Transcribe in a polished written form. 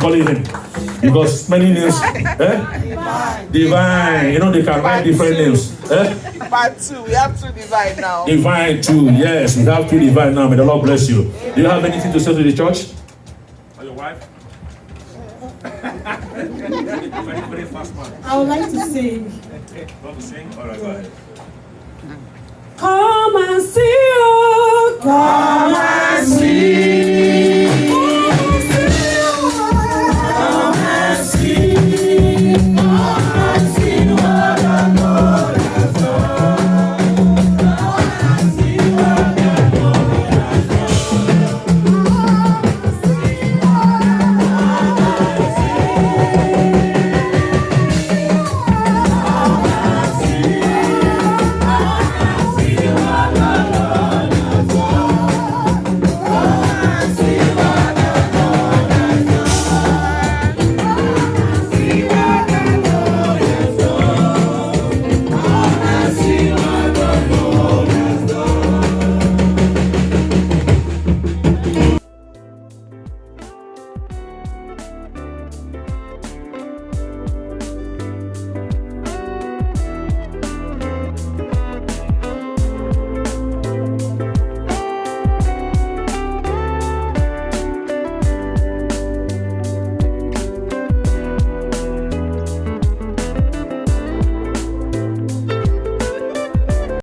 calling him. Because many names. Divine. You know, they can write different names. Part 2. We have 2 divine now. Divine 2. Yes, we have 2 divine now. May the Lord bless you. Do you have anything to say to the church? Or your wife? Very fast man. I would like to sing. Want to sing? All right, go ahead. Come and see, oh, come and